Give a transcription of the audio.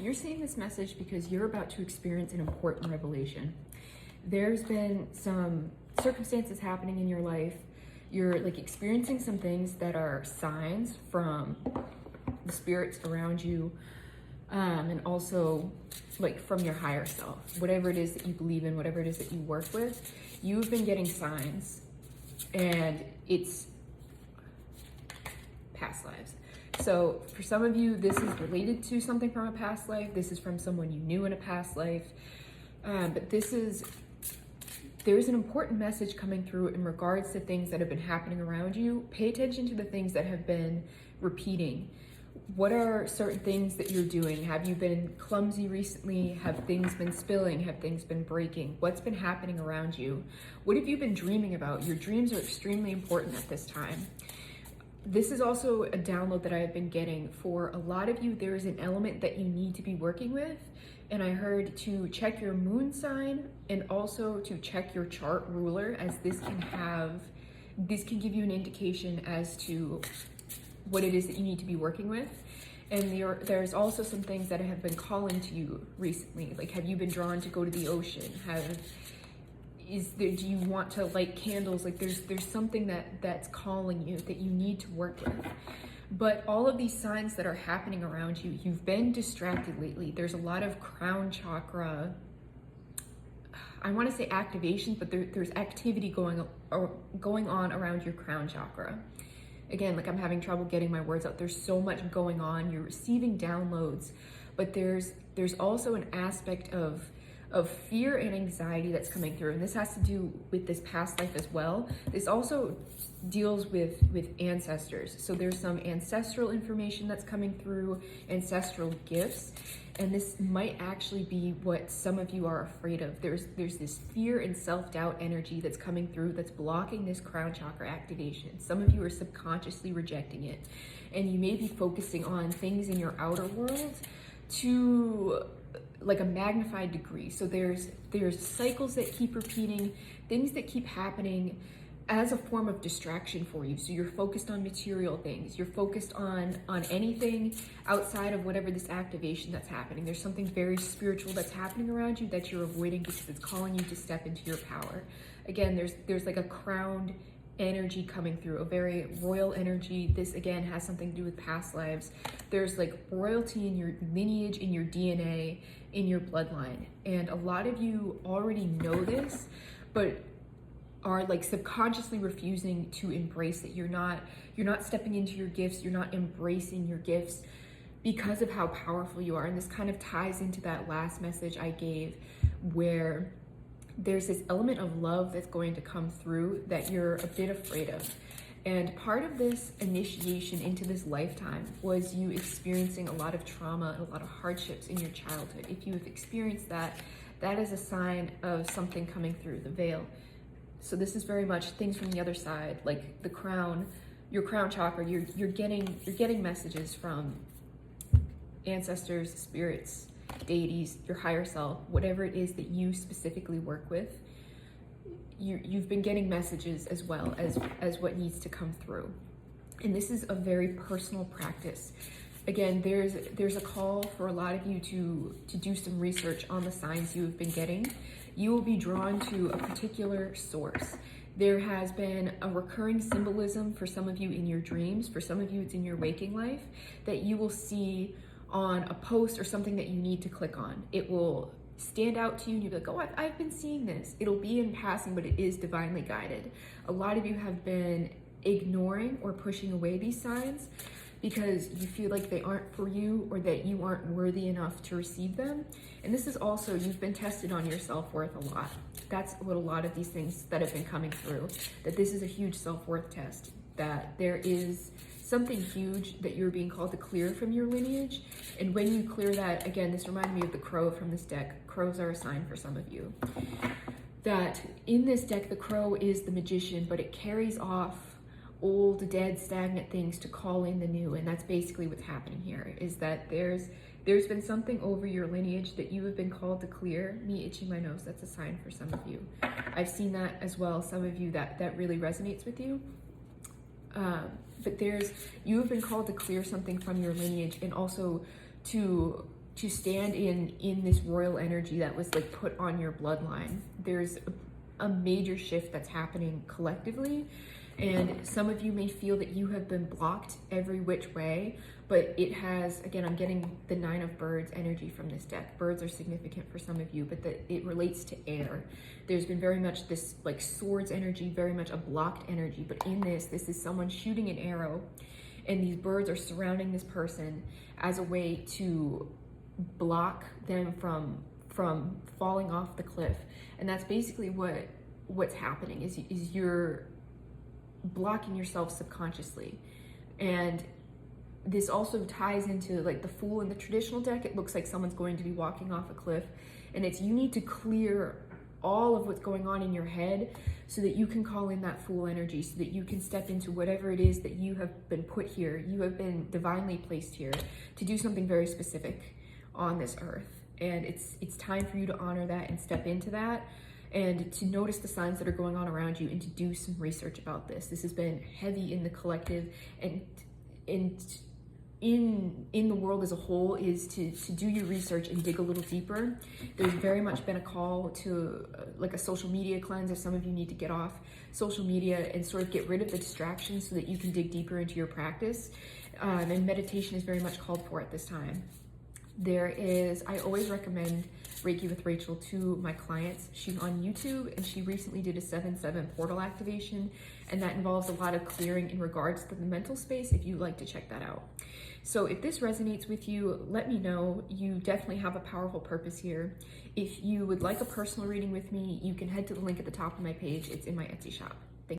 You're seeing this message because you're about to experience an important revelation. There's been some circumstances happening in your life. You're like experiencing some things that are signs from the spirits around you, and also like from your higher self. Whatever it is that you believe in, whatever it is that you work with, you've been getting signs, and it's past lives. So for some of you, this is related to something from a past life. This is from someone you knew in a past life. But there's an important message coming through in regards to things that have been happening around you. Pay attention to the things that have been repeating. What are certain things that you're doing? Have you been clumsy recently? Have things been spilling? Have things been breaking? What's been happening around you? What have you been dreaming about? Your dreams are extremely important at this time. This is also a download that I have been getting. For a lot of you, there is an element that you need to be working with. And I heard to check your moon sign and also to check your chart ruler, as this can give you an indication as to what it is that you need to be working with. And there's also some things that have been calling to you recently. Like, have you been drawn to go to the ocean? Do you want to light candles? Like there's something that's calling you that you need to work with. But all of these signs that are happening around you, you've been distracted lately. There's a lot of crown chakra, I want to say activation, but there's activity going on around your crown chakra. Again, like I'm having trouble getting my words out. There's so much going on. You're receiving downloads, but there's also an aspect of fear and anxiety that's coming through. And this has to do with this past life as well. This also deals with ancestors. So there's some ancestral information that's coming through, ancestral gifts. And this might actually be what some of you are afraid of. There's this fear and self-doubt energy that's coming through that's blocking this crown chakra activation. Some of you are subconsciously rejecting it. And you may be focusing on things in your outer world to like a magnified degree. So there's cycles that keep repeating, things that keep happening as a form of distraction for you. So you're focused on material things. You're focused on anything outside of whatever this activation that's happening. There's something very spiritual that's happening around you that you're avoiding because it's calling you to step into your power. Again, there's like a crowned energy coming through, a very royal energy. This again has something to do with past lives. There's like royalty in your lineage, in your DNA, in your bloodline. And a lot of you already know this, but are like subconsciously refusing to embrace it. You're not stepping into your gifts. You're not embracing your gifts because of how powerful you are. And this kind of ties into that last message I gave, where there's this element of love that's going to come through that you're a bit afraid of. And part of this initiation into this lifetime was you experiencing a lot of trauma and a lot of hardships in your childhood. If you have experienced that, that is a sign of something coming through the veil. So this is very much things from the other side, like the crown, your crown chakra. You're getting messages from ancestors, spirits, deities, your higher self, whatever it is that you specifically work with. You've been getting messages as well as what needs to come through. And this is a very personal practice. Again, there's a call for a lot of you to do some research on the signs you have been getting. You will be drawn to a particular source. There has been a recurring symbolism for some of you in your dreams. For some of you, it's in your waking life that you will see on a post or something that you need to click on. It will stand out to you and you'll be like, oh, I've been seeing this. It'll be in passing, but it is divinely guided. A lot of you have been ignoring or pushing away these signs because you feel like they aren't for you or that you aren't worthy enough to receive them. And this is also, you've been tested on your self-worth a lot. That's what a lot of these things that have been coming through, that this is a huge self-worth test, that there is something huge that you're being called to clear from your lineage. And when you clear that, again, this reminded me of the crow from this deck. Crows are a sign for some of you. That in this deck, the crow is the magician, but it carries off old, dead, stagnant things to call in the new. And that's basically what's happening here, is that there's been something over your lineage that you have been called to clear. Me itching my nose, that's a sign for some of you. I've seen that as well. Some of you, that really resonates with you. But you have been called to clear something from your lineage, and also to stand in this royal energy that was like put on your bloodline. There's a major shift that's happening collectively, and some of you may feel that you have been blocked every which way, but it has, again, I'm getting the 9 of Birds energy from this deck. Birds are significant for some of you, but that it relates to air. There's been very much this like swords energy, very much a blocked energy, but in this is someone shooting an arrow, and these birds are surrounding this person as a way to block them from falling off the cliff. And that's basically what's happening is you're blocking yourself subconsciously. And this also ties into like the Fool in the traditional deck. It looks like someone's going to be walking off a cliff, and it's you need to clear all of what's going on in your head so that you can call in that Fool energy, so that you can step into whatever it is that you have been put here. You have been divinely placed here to do something very specific on this earth. And it's time for you to honor that and step into that, and to notice the signs that are going on around you, and to do some research about this. This has been heavy in the collective, and in the world as a whole, is to do your research and dig a little deeper. There's very much been a call to like a social media cleanse, if some of you need to get off social media and sort of get rid of the distractions so that you can dig deeper into your practice. And meditation is very much called for at this time. I always recommend Reiki with Rachel to my clients. She's on YouTube, and she recently did a 7/7 portal activation, and that involves a lot of clearing in regards to the mental space, if you'd like to check that out. So if this resonates with you, let me know. You definitely have a powerful purpose here. If you would like a personal reading with me, you can head to the link at the top of my page. It's in my Etsy shop.